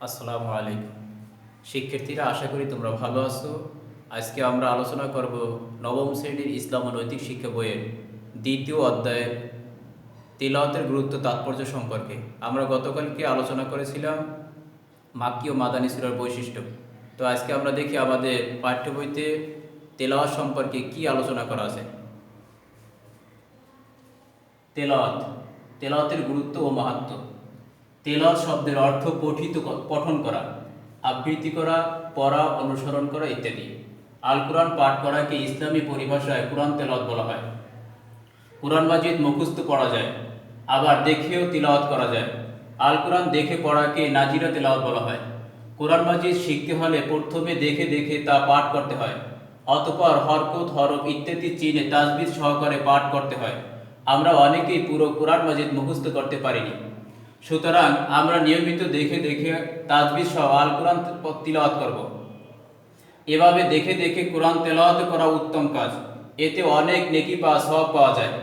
আসসালামু আলাইকুম। শিক্ষার্থীরা, আশা করি তোমরা ভালো আছো। আজকে আমরা আলোচনা করব নবম শ্রেণীর ইসলাম ও নৈতিক শিক্ষা বইয়ের দ্বিতীয় অধ্যায়ের তিলাওয়াতের গুরুত্ব তাৎপর্য সম্পর্কে। আমরা গতকালকে আলোচনা করেছিলাম মাক্কি ও মাদানী সূরার বৈশিষ্ট্য। তো আজকে আমরা দেখি আমাদের পাঠ্য বইতে তেলাওয়াত সম্পর্কে কি আলোচনা করা আছে। তেলাওয়াত, তেলাওয়াতের গুরুত্ব ও মাহাত্ম্য। তেলাওয়াত শব্দের অর্থ পঠন করা, আবৃত্তি করা, পড়া, অনুসরণ করা ইত্যাদি। আল কোরআন পাঠ করাকে ইসলামী পরিভাষায় কোরআন তেলাওয়াত বলা হয়। কোরআন মাজিদ মুখস্থ পড়া যায়, আবার দেখেও তিলাওয়াত করা যায়। আল কোরআন দেখে পড়াকে নাজিরা তেলাওয়াত বলা হয়। কোরআন মাজিদ শিখতে হলে প্রথমে দেখে দেখে তা পাঠ করতে হয়, অতঃপর হরকত, হরফ ইত্যাদি চিনে তাজবিদ সহকারে পাঠ করতে হয়। আমরা অনেকেই পুরো কোরআন মাজিদ মুখস্থ করতে পারিনি, সুতরাং আমরা নিয়মিত দেখে দেখে তাজবিদ সহ আল কোরআন তিলাওয়াত করব। এভাবে দেখে দেখে কোরআন তেলাওয়াত করা উত্তম কাজ, এতে অনেক নেকি বা সওয়াব পাওয়া যায়।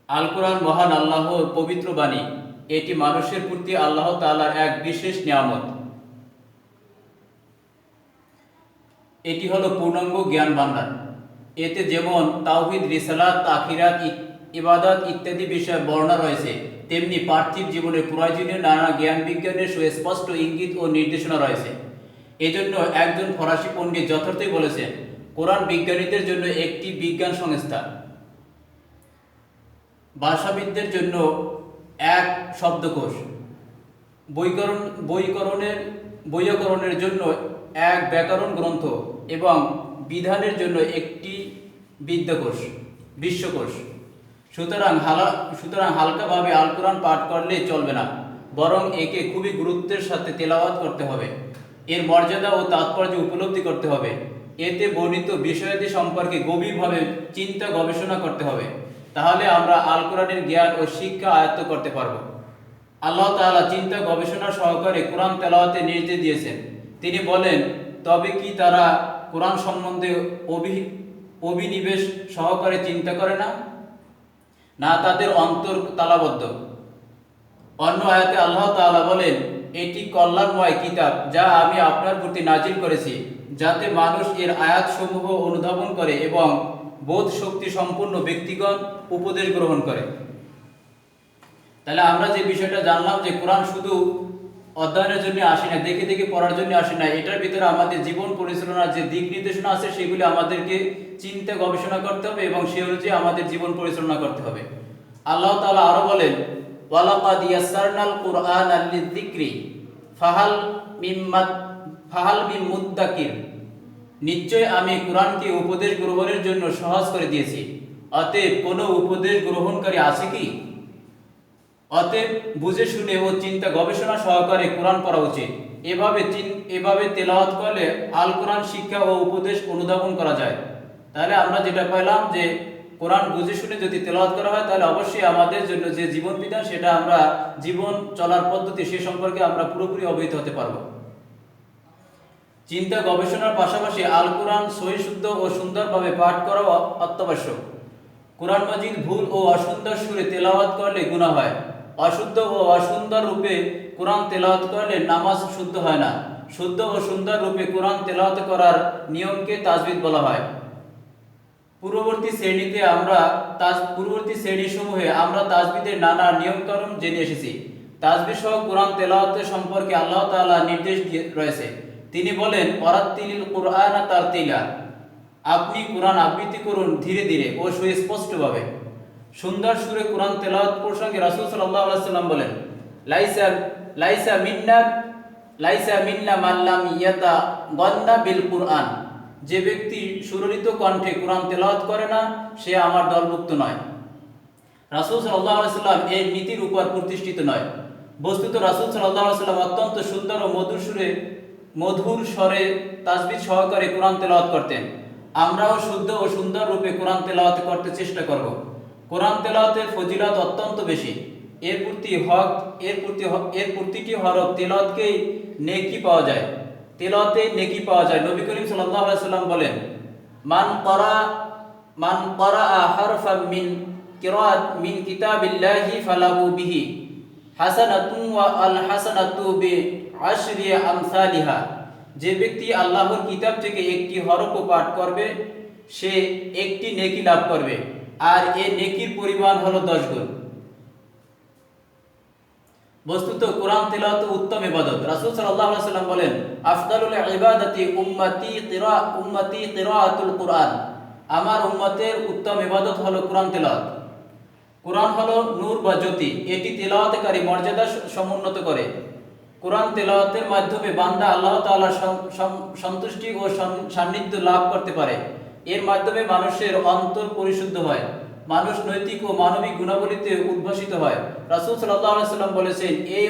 আল কোরআন মহান আল্লাহর পবিত্র বাণী, এটি মানুষের প্রতি আল্লাহ তাআলার এক বিশেষ নিয়ামত। এটি হলো পূর্ণাঙ্গ জ্ঞান ভান্ডার। এতে যেমন তাওহীদ, রিসালাত, আখিরাত, ইবাদত ইত্যাদি বিষয়ে বর্ণনা রয়েছে, তেমনি পার্থিব জীবনে প্রয়োজনীয় নানা জ্ঞান বিজ্ঞানের সুস্পষ্ট ইঙ্গিত ও নির্দেশনা রয়েছে। এজন্য একজন ফরাসি পণ্ডিত যথার্থই বলেছেন, কোরআন বিজ্ঞানীদের জন্য একটি বিজ্ঞান সংস্থা, ভাষাবিদদের জন্য এক শব্দকোষ, বৈয়াকরণের জন্য এক ব্যাকরণ গ্রন্থ এবং বিধানের জন্য একটি বিশ্বকোষ। সুতরাং হালকাভাবে আল কোরআন পাঠ করলে চলবে না, বরং একে খুবই গুরুত্বের সাথে তেলাওয়াত করতে হবে। এর মর্যাদা ও তাৎপর্য উপলব্ধি করতে হবে। এতে বর্ণিত বিষয়াদি সম্পর্কে গভীরভাবে চিন্তা গবেষণা করতে হবে। তাহলে আমরা আল কোরআনের জ্ঞান ও শিক্ষা আয়ত্ত করতে পারব। আল্লাহ তাআলা চিন্তা গবেষণা সহকারে কোরআন তেলাওয়াতে নির্দেশ দিয়েছেন। তিনি বলেন, তবে কি তারা কোরআন সম্বন্ধে অভিনিবেশ সহকারে চিন্তা করে না? না, তাদের অন্তর তালাবদ্ধ। অন্য আয়াতে আল্লাহ তাআলা বলেন, এটি কল্যাণময় কিতাব যা আমি আপনার প্রতি নাজিল করেছি, যাতে মানুষ এর আয়াতসমূহ অনুধাবন করে এবং বোধ শক্তি সম্পন্ন ব্যক্তিগণ উপদেশ গ্রহণ করে। তাহলে আমরা যে বিষয়টা জানলাম যে কোরআন শুধু অধ্যয়নের জন্য আসে না, দেখে দেখে পড়ার জন্য আসে না, এটার ভিতরে আমাদের জীবন পরিচালনার যে দিক নির্দেশনা আছে সেগুলি আমাদেরকে চিন্তা গবেষণা করতে হবে এবং সে অনুযায়ী আমাদের জীবন পরিচালনা করতে হবে। আল্লাহ তাআলা আরো বলেন, ওয়ালাকাদ ইয়াসসারনাল কুরআনা লিযিকরি ফাহাল মিন মুদ্দাকির। নিশ্চয় আমি কোরআনকে উপদেশ গ্রহণের জন্য সহজ করে দিয়েছি, অতএব কোনো উপদেশ গ্রহণকারী আছে কি? অতএব বুঝে শুনে ও চিন্তা গবেষণা সহকারে কোরআন পড়া উচিত। এভাবে তেলাওয়াত করলে আল কোরআন শিক্ষা ও উপদেশ অনুধাবন করা যায়। তাহলে আমরা যেটা পেলাম যে কোরআন বুঝে শুনে যদি তেলাওয়াত করা হয়, তাহলে অবশ্যই আমাদের জন্য যে জীবন বিধান, সেটা আমরা জীবন চলার পদ্ধতি সে সম্পর্কে আমরা পুরোপুরি অবহিত হতে পারবো। চিন্তা গবেষণার পাশাপাশি আল কোরআন সহি শুদ্ধ ও সুন্দরভাবে পাঠ করাও অত্যাবশ্যক। কোরআন মাজিদ ভুল ও অসুন্দর সুরে তেলাওয়াত করলে গুনাহ হয়। অশুদ্ধ ও অসুন্দর রূপে কোরআন তেলাওয়াত করলে নামাজ শুদ্ধ হয় না। শুদ্ধ ও সুন্দর রূপে কোরআন তেলাওয়াত করার নিয়মকে তাজবিদ বলা হয়। পূর্ববর্তী শ্রেণীসমূহে আমরা তাজবিদের নানা নিয়মকানুন জেনে এসেছি। তাজবিদ সহ কোরআন তেলাওয়াতের সম্পর্কে আল্লাহ তাআলা নির্দেশ রয়েছে। তিনি বলেন, ওয়ারাত্তিলিল কুরআনা তারতিলা। আপনি কোরআন আবৃত্তি করুন ধীরে ধীরে ও সুস্পষ্টভাবে। সুন্দর সুরে কোরআন তেলাওয়াত প্রসঙ্গে রাসূল সাল্লাল্লাহু আলাইহি ওয়াসাল্লাম বলেন, লাইসা মিন্না মান লাম ইয়াতাগান্না বিল কুরআন। যে ব্যক্তি সুরলিত কণ্ঠে কোরআন তেলাওয়াত করে না, সে আমার দলভুক্ত নয়। রাসূল সাল্লাল্লাহু আলাইহি ওয়াসাল্লাম এই নীতির উপর প্রতিষ্ঠিত নয়। বস্তুত রাসূল সাল্লাল্লাহু আলাইহি ওয়াসাল্লাম অত্যন্ত সুন্দর ও মধুর স্বরে তাসবিহ সহকারে কোরআন তেলাওয়াত করতেন। আমরাও শুদ্ধ ও সুন্দর রূপে কোরআন তেলাওয়াত করতে চেষ্টা করব। কোরআন তেলাওয়াতের ফজিলত অত্যন্ত বেশি। এর প্রতিটি হরফ তেলাওয়াতকেই নেকি পাওয়া যায়। নবী করিম সাল্লাল্লাহু আলাইহি ওয়াসাল্লাম বলেন, মান ক্বারাআ হারফাম মিন কিতাবিল্লাহি ফালাহু বিহি হাসানাতু ওয়া আল হাসানাতু বিআশরি আমসালিহা, যে ব্যক্তি আল্লাহর কিতাব থেকে একটি হরফ পাঠ করবে সে একটি নেকি লাভ করবে, আর এই নেকির পরিমাণ হলো 10 গুণ। বস্তুত কোরআন তেলাওয়াত উত্তম ইবাদত। রাসূল সাল্লাল্লাহু আলাইহি ওয়াসাল্লাম বলেন, আফদালুল ইবাদাতি উম্মতি কিরাআতুল কুরআন, আমার উম্মতের উত্তম ইবাদত হলো কোরআন তেলাওয়াত। কোরআন হলো নূর বা জ্যোতি, এটি তেলাওয়াতকারী মর্যাদা সমুন্নত করে। কোরআন তেলাওয়াতের মাধ্যমে বান্দা আল্লাহ তাআলার সন্তুষ্টি ও সান্নিধ্য লাভ করতে পারে। এর মাধ্যমে মানুষের অন্তর পরিশুদ্ধ হয়, মানুষ নৈতিক ও মানবিক গুণাবলীতে উদ্ভাসিত হয়। রাসূল সাল্লাল্লাহু আলাইহি ওয়াসাল্লাম বলেছেন, এই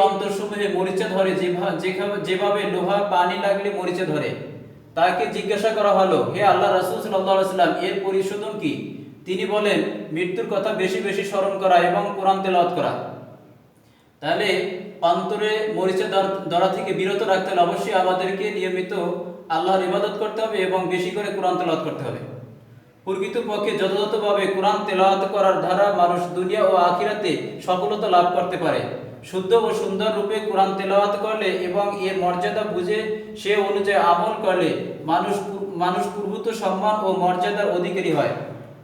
অন্তরসমূহে মরিচা ধরে যেভাবে লোহা পানি লাগলে মরিচা ধরে। তাকে জিজ্ঞাসা করা হলো, হে আল্লাহ রাসূল সাল্লাল্লাহু আলাইহি ওয়াসাল্লাম, এর পরিশোধন কি? তিনি বলেন, মৃত্যুর কথা বেশি বেশি স্মরণ করা এবং কোরআন তেলাওয়াত করা। তাহলে অন্তরে মরিচা ধরা থেকে বিরত রাখতে হলে অবশ্যই আমাদেরকে নিয়মিত আল্লাহর ইবাদত করতে হবে এবং বেশি করে কোরআন তেলাওয়াত করতে হবে। প্রকৃতপক্ষে যথাযথভাবে কোরআন তেলাওয়াত করার দ্বারা মানুষ দুনিয়া ও আখিরাতে সফলতা লাভ করতে পারে। শুদ্ধ ও সুন্দর রূপে কোরআন তেলাওয়াত করলে এবং এর মর্যাদা বুঝে সে অনুযায়ী আমল করলে মানুষ পূর্বত সম্মান ও মর্যাদার অধিকারী হয়।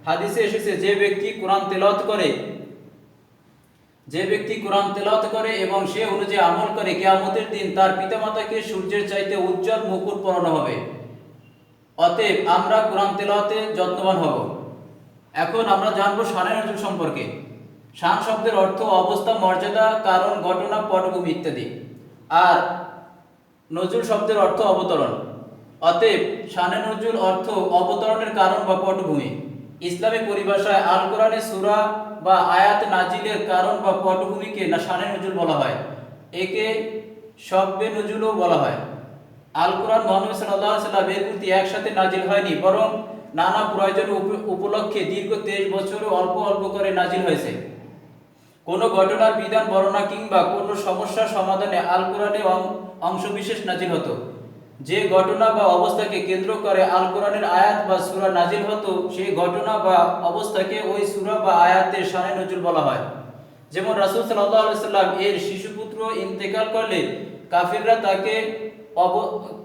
হাদিসে এসেছে, যে ব্যক্তি কোরআন তেলাওয়াত করে এবং সে অনুযায়ী আমল করে, কিয়ামতের দিন তার পিতামাতাকে সূর্যের চাইতে উজ্জ্বল মুকুট পরানো হবে। অতএব আমরা কোরআন তেলাওয়াতে যত্নবান হব। এখন আমরা জানবো শানে নজুল সম্পর্কে। শান শব্দের অর্থ অবস্থা, মর্যাদা, কারণ, ঘটনা, পটভূমি ইত্যাদি। আর নজুল শব্দের অর্থ অবতরণ। অতএব শানে নজুল অর্থ অবতরণের কারণ বা পটভূমি। ইসলামী পরিভাষায় আল কোরআনে সূরা বা আয়াত নাজিলের কারণ বা পটভূমিকে শানে নজুল বলা হয়। একে শব্বে নজুলও বলা হয়। আল কোরআন মুহাম্মদ সাল্লাল্লাহু আলাইহি ওয়াসাল্লাম এর প্রতি একসাথে নাজিল হয়নি, বরং নানা প্রয়োজন উপলক্ষে দীর্ঘ 23 বছরে অল্প অল্প করে নাজিল হয়েছে। কোনো ঘটনার বিধান বর্ণনা কিংবা কোনো সমস্যার সমাধানে আল কোরআনে অংশবিশেষ নাজিল হতো। যে ঘটনা বা অবস্থাকে কেন্দ্র করে আল কোরআনের আয়াত বা সূরা নাজিল হতো, সেই ঘটনা বা অবস্থাকে ওই সূরা বা আয়াতের শানে নজুল বলা হয়। যেমন রাসূল সাল্লাল্লাহু আলাইহি ওয়াসাল্লাম এর শিশুপুত্র ইন্তেকাল করলে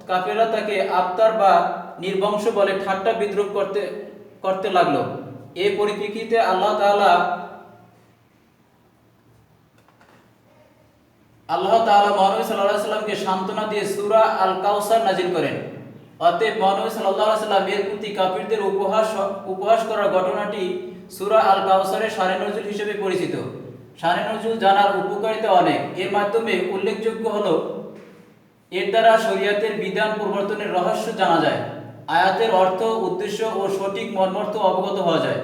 কাফিররা তাকে আবতার বা নির্বংশ বলে ঠাট্টা বিদ্রুপ করতে লাগলো। এই পরিপ্রেক্ষিতে আল্লাহ তাআলা মহানবী সাল্লাল্লাহু আলাইহি ওয়াসাল্লামকে সান্ত্বনা দিয়ে সূরা আল কাউসার নাজিল করেন। অতএব মহানবী সাল্লাল্লাহু আলাইহি ওয়াসাল্লাম এর প্রতি কাফিরদের উপহাস করার ঘটনাটি সূরা আল কাউসারের শানে নজুল হিসেবে পরিচিত। শানে নজুল জানার উপকারিতা অনেক। এর মাধ্যমে উল্লেখযোগ্য হলো, এর দ্বারা শরীয়তের বিধান পরিবর্তনের রহস্য জানা যায়, আয়াতের অর্থ, উদ্দেশ্য ও সঠিক মর্মার্থ অবগত হওয়া যায়।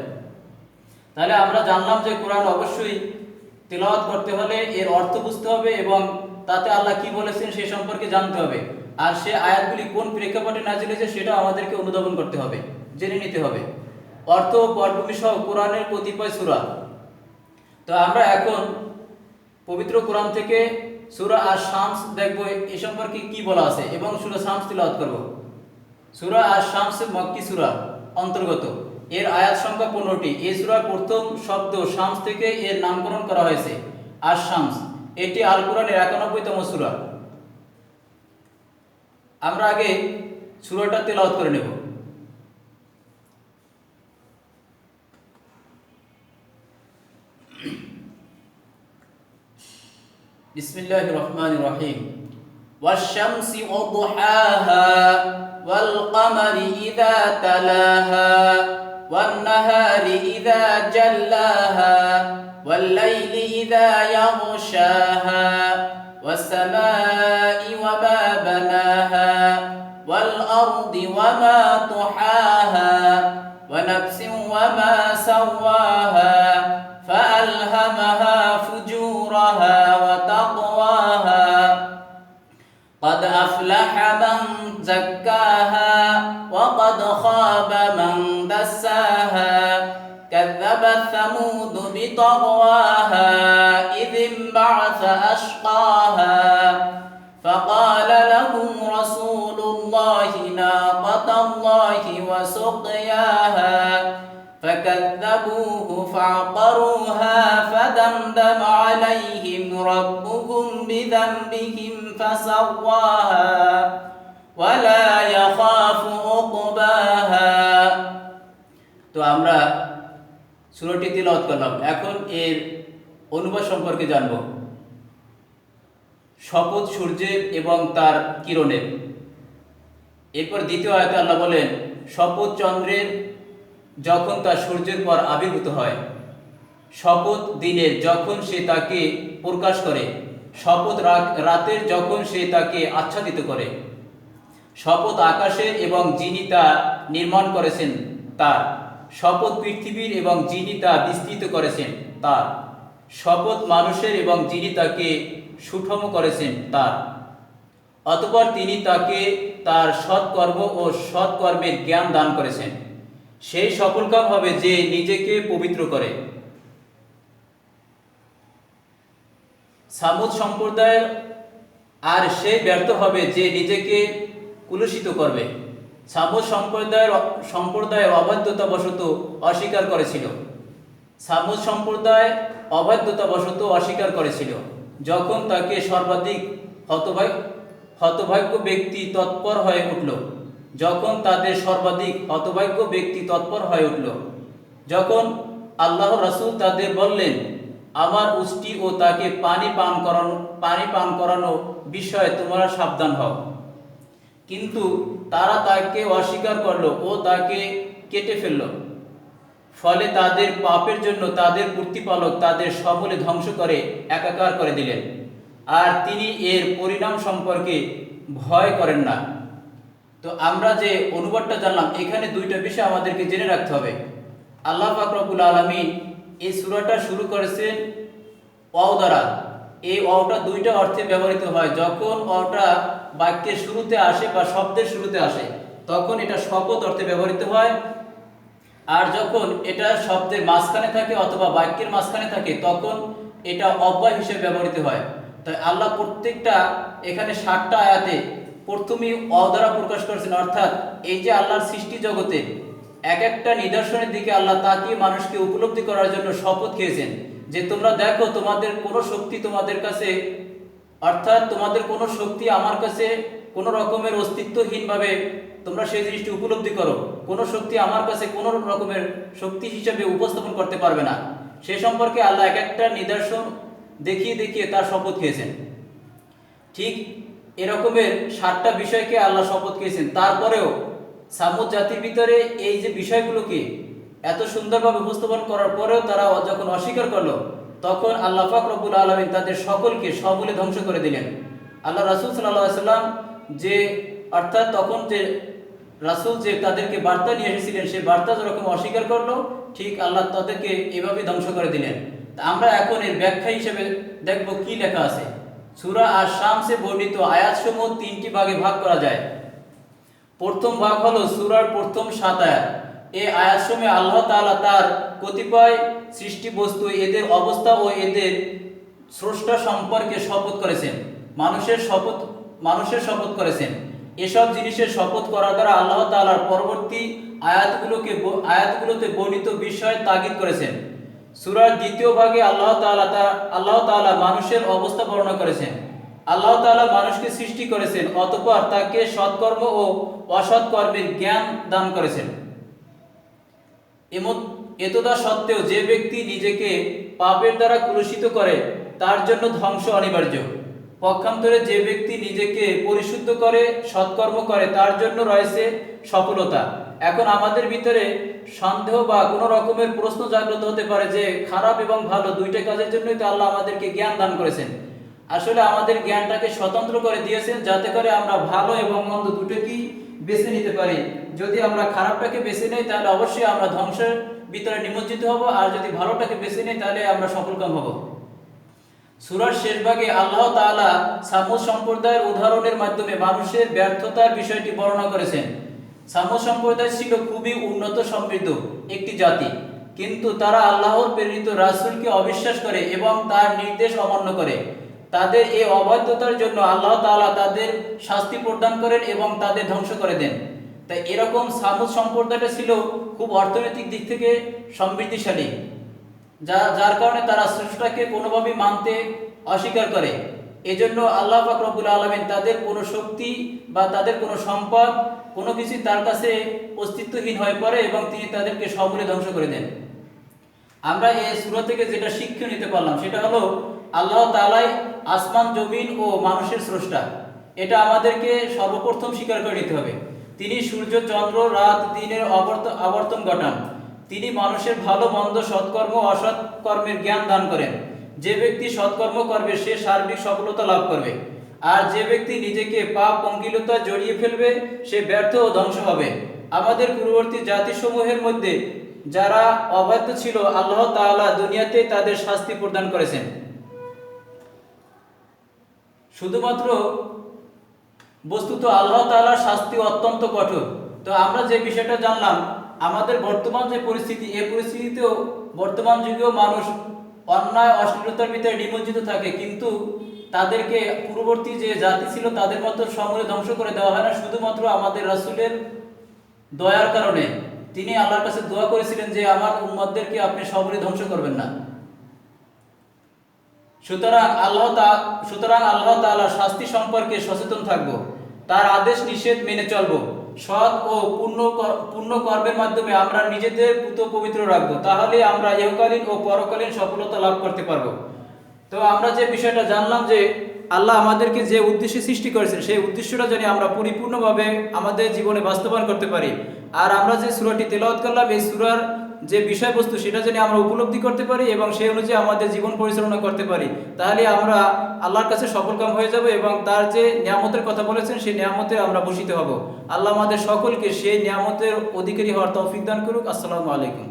তাহলে আমরা জানলাম যে কোরআন অবশ্যই তেলাওয়াত করতে হলে এর অর্থ বুঝতে হবে এবং তাতে আল্লাহ কি বলেছেন সে সম্পর্কে জানতে হবে। আর সে আয়াতগুলি কোন প্রেক্ষাপটে নাজিল হয়েছে সেটা আমাদেরকে অনুধাবন করতে হবে, জেনে নিতে হবে। অর্থ ও পটভূমি সহ কোরআনের কতিপয় সূরা। তো আমরা এখন পবিত্র কোরআন থেকে সূরা আশ-শামস দেখব, এই সম্পর্কে কি বলা আছে এবং সূরা শামস তিলাওয়াত করব। সূরা আশ-শামস মক্কি সূরা অন্তর্গত। এর আয়াত সংখ্যা 15টি। এই সূরার প্রথম শব্দ শামস থেকে এর নামকরণ করা হয়েছে, আশ-শামস। এটি আল কোরআনের 91তম সূরা। আমরা আগে সূরাটা তেলাওয়াত করে নেব। বিসমিল্লাহির রহমানির রহিম। ওয়াশ-শামসি ওয়াদুহাহা ওয়াল কমারি ইযা তালাহা ওয়ান নাহারি ইযা জাল্লাহা ওয়াল লাইলি ইযা ইয়াগশাহা ওয়াস সামাই ওয়া মা বানাহা ওয়াল আরদি ওয়া মা তুহাহা ওয়া নাফসিন ওয়া মা সাওয়াহা فألهمها فجورها وتقواها قد أفلح من زكاها وقد خاب من دساها كذبت ثمود بطغواها إذ انبعث أشقاها فقال لهم رسول الله ناقة الله وسقياها فكذبوه فعقروها فدمدم حرم عليهم ربهم بذنبهم فسواها ولا يخاف عقباها। তো আমরা সূরাটি তিলাওয়াত করলাম। এখন এর অনুবাদ সম্পর্কে জানব। শপথ সূর্যের এবং তার কিরণের। এরপর দ্বিতীয় আয়াতে আল্লাহ বলেন, শপথ চন্দ্রের যখন তা সূর্যের পর আবির্ভূত হয়, শপথ দিনের যখন সে তাকে প্রকাশ করে, শপথ রাতের যখন সে তাকে আচ্ছাদিত করে, শপথ আকাশের এবং যিনি তা নির্মাণ করেছেন তার, শপথ পৃথিবীর এবং যিনি তা বিস্তৃত করেছেন তার, শপথ মানুষের এবং যিনি তাকে সুষম করেছেন তার। অতঃপর তিনি তাকে তার সৎকর্ম ও সৎকর্মের জ্ঞান দান করেছেন। সেই সফলকাম হবে যে নিজেকে পবিত্র করে। সামুদ সম্প্রদায়ের আর সে ব্যর্থ হবে যে নিজেকে কুলুষিত করবে। সামুদ সম্প্রদায়ের অবাধ্যতাবশত অস্বীকার করেছিল। সামুদ সম্প্রদায় অবাধ্যতাবশত অস্বীকার করেছিল যখন তাকে সর্বাধিক হতভাগ্য ব্যক্তি তৎপর হয়ে উঠল, যখন তাদের সর্বাধিক হতভাগ্য ব্যক্তি তৎপর হয়ে উঠল, যখন আল্লাহ রাসূল তাদের বললেন, আমার উষ্টি ও তাকে পানি পান করানো বিষয়ে তোমরা সাবধান হও। কিন্তু তারা তাকে অস্বীকার করলো ও তাকে কেটে ফেলল। ফলে তাদের পাপের জন্য তাদের প্রতিপালক তাদের সমূলে ধ্বংস করে একাকার করে দিলেন, আর তিনি এর পরিণাম সম্পর্কে ভয় করেন না। তো আমরা যে অনুবাদটা জানলাম, এখানে দুইটা বিষয় আমাদেরকে জেনে রাখতে হবে। আল্লাহ পাক রব্বুল আলামিন এই সূরাটা শুরু করেছেন ওয়াও দ্বারা। এই ওয়াওটা দুইটা অর্থে ব্যবহৃত হয়। যখন ওয়াওটা বাক্যের শুরুতে আসে বা শব্দের শুরুতে আসে, তখন এটা শপথ অর্থে ব্যবহৃত হয়। আর যখন এটা শব্দের মাঝখানে থাকে অথবা বাক্যের মাঝখানে থাকে, তখন এটা অব্যয় হিসেবে ব্যবহৃত হয়। তাই আল্লাহ প্রত্যেকটা এখানে 7টা আয়াতে প্রথমেই ওয়াও দ্বারা প্রকাশ করেছেন। অর্থাৎ এই যে আল্লাহর সৃষ্টি জগতে এক একটা নিদর্শনের দিকে আল্লাহ তাকিয়ে মানুষকে উপলব্ধি করার জন্য শপথ খেয়েছেন যে তোমরা দেখো, তোমাদের কোনো শক্তি তোমাদের কাছে, অর্থাৎ তোমাদের কোনো শক্তি আমার কাছে কোনো রকমের অস্তিত্বহীনভাবে তোমরা সেই জিনিসটি উপলব্ধি করো। কোনো শক্তি আমার কাছে কোনো রকমের শক্তি হিসেবে উপস্থাপন করতে পারবে না। সে সম্পর্কে আল্লাহ এক একটা নিদর্শন দেখিয়ে দেখিয়ে তার শপথ খেয়েছেন। ঠিক এরকমের 7টা বিষয়কে আল্লাহ শপথ খেয়েছেন। তারপরেও সামুদ জাতির ভিতরে এই যে বিষয়গুলোকে এত সুন্দরভাবে উপস্থাপন করার পরেও তারা যখন অস্বীকার করলো, তখন আল্লাহ পাক রব্বুল আলামিন তাদের সকলকে সমূলে ধ্বংস করে দিলেন। আল্লাহ রাসূল সাল্লাল্লাহু আলাইহি সাল্লাম যে, অর্থাৎ তখন যে রাসূল যে তাদেরকে বার্তা নিয়ে এসেছিলেন, সেই বার্তা যেরকম অস্বীকার করলো, ঠিক আল্লাহ তাদেরকে এভাবে ধ্বংস করে দিলেন। আমরা এখন এর ব্যাখ্যা হিসেবে দেখব কি লেখা আছে। সূরা আশ-শামসে বর্ণিত আয়াতসমূহ 3টি ভাগে ভাগ করা যায়। প্রথম ভাগ হলো সূরার প্রথম 7 আয়াত। এই আয়াতসমূহে আল্লাহ তাআলা তার কতিপয় সৃষ্টি বস্তু, এদের অবস্থা ও এদের স্রষ্টা সম্পর্কে শপথ করেছেন। মানুষের শপথ করেছেন। এসব জিনিসের শপথ করার দ্বারা আল্লাহ তাআলার পরবর্তী আয়াতগুলোতে বর্ণিত বিষয় তাগিদ করেছেন। সূরার দ্বিতীয় ভাগে আল্লাহ তাআলা মানুষের অবস্থা বর্ণনা করেছেন। আল্লাহ তাআলা মানুষকে সৃষ্টি করেছেন, অতঃপর তাকে সৎকর্ম ও অসৎকর্মের জ্ঞান দান করেছেন। এতদা সত্ত্বেও যে ব্যক্তি নিজেকে পাপের দ্বারা কলুষিত করে, তার জন্য ধ্বংস অনিবার্য। পক্ষান্তরে যে ব্যক্তি নিজেকে পরিশুদ্ধ করে সৎকর্ম করে, তার জন্য রয়েছে সফলতা। এখন আমাদের ভিতরে সন্দেহ বা কোনো রকমের প্রশ্ন জাগ্রত হতে পারে যে খারাপ এবং ভালো দুইটা কাজের জন্যই তো আল্লাহ আমাদেরকে জ্ঞান দান করেছেন। আসলে আমাদের জ্ঞানটাকে স্বতন্ত্র করে দিয়েছেন যাতে করে আমরা ভালো এবং মন্দ দুটোকেই বেছে নিতে পারি। যদি আমরা খারাপটাকে বেছে নেই তাহলে অবশ্যই আমরা ধ্বংসের ভিতরে নিমজ্জিত হব, আর যদি ভালোটাকে বেছে নেই তাহলে আমরা সফলকাম হব। সূরার শেষ ভাগে আল্লাহ তাআলা সামুদ সম্প্রদায়ের উদাহরণের মাধ্যমে মানুষের ব্যর্থতার বিষয়টি বর্ণনা করেছেন। সামুদ সম্প্রদায় ছিল খুবই উন্নত সমৃদ্ধ একটি জাতি, কিন্তু তারা আল্লাহর প্রেরিত রাসূলকে অবিশ্বাস করে এবং তার নির্দেশ অমান্য করে। তাদের এই অবাধ্যতার জন্য আল্লাহ তাআলা তাদের শাস্তি প্রদান করেন এবং তাদের ধ্বংস করে দেন। তাই এরকম সামুদ সম্প্রদায়টা ছিল খুব অর্থনৈতিক দিক থেকে সমৃদ্ধিশালী। যার কারণে তারা স্রষ্টাকে কোনোভাবেই মানতে অস্বীকার করে। এজন্য আল্লাহ পাক রব্বুল আলামিন তাদের কোনো শক্তি বা তাদের কোনো সম্পদ কোনো কিছু তার কাছে অস্তিত্বহীন হয়ে পড়ে এবং তিনি তাদেরকে সমূলে ধ্বংস করে দেন। আমরা এই সূরা থেকে যেটা শিক্ষা নিতে পারলাম সেটা হলো আল্লাহ তাআলাই আসমান জমিন ও মানুষের স্রষ্টা। এটা আমাদেরকে সর্বপ্রথম স্বীকার করে নিতে হবে। তিনি সূর্য চন্দ্র রাত দিনের আবর্তন ঘটান। তিনি মানুষের ভালো মন্দ সৎকর্ম অসৎ কর্মের জ্ঞান দান করেন। যে ব্যক্তি সৎকর্ম করবে সে সার্বিক সফলতা লাভ করবে, আর যে ব্যক্তি নিজেকে পাপ পঙ্কিলতা জড়িয়ে ফেলবে সে ব্যর্থ ও ধ্বংস হবে। আমাদের পূর্ববর্তী জাতিসমূহের মধ্যে যারা অবাধ্য ছিল আল্লাহ তাআলা দুনিয়াতে তাদের শাস্তি প্রদান করেছেন। শুধুমাত্র বস্তুত আল্লাহ তাআলার শাস্তি অত্যন্ত কঠোর। তো আমরা যে বিষয়টা জানলাম, আমাদের বর্তমান যে পরিস্থিতি, এই পরিস্থিতিতেও বর্তমান যুগেও মানুষ অন্যায় অশ্লীলতার ভিতরে নিমজ্জিত থাকে, কিন্তু তাদেরকে পূর্ববর্তী যে জাতি ছিল তাদের মতো সমূলে ধ্বংস করে দেওয়া হয় না, শুধুমাত্র আমাদের রাসূলের দয়ার কারণে। তিনি আল্লাহর কাছে দোয়া করেছিলেন যে আমার উম্মতদেরকে আপনি সমূলে ধ্বংস করবেন না। সুতরাং আল্লাহ তাআলার শাস্তি সম্পর্কে সচেতন থাকব, তার আদেশ নিষেধ মেনে চলব, সৎ ও পূর্ণ কর্মের মাধ্যমে আমরা নিজেদের পুত পবিত্র রাখবো। তাহলে আমরা ইহকালীন ও পরকালীন সফলতা লাভ করতে পারবো। তো আমরা যে বিষয়টা জানলাম যে আল্লাহ আমাদেরকে যে উদ্দেশ্যে সৃষ্টি করেছেন সেই উদ্দেশ্যটা যেন আমরা পরিপূর্ণভাবে আমাদের জীবনে বাস্তবায়ন করতে পারি। আর আমরা যে সূরাটি তেলাওয়াত করলাম, এই সূরার যে বিষয়বস্তু সেটা যেন আমরা উপলব্ধি করতে পারি এবং সেই অনুযায়ী আমাদের জীবন পরিচালনা করতে পারি, তাহলে আমরা আল্লাহর কাছে সফলকাম হয়ে যাব এবং তার যে নিয়ামতের কথা বলেছেন সেই নিয়ামতে আমরা ভূষিত হব। আল্লাহ আমাদের সকলকে সেই নিয়ামতের অধিকারী হওয়ার তৌফিক দান করুক। আসসালামু আলাইকুম।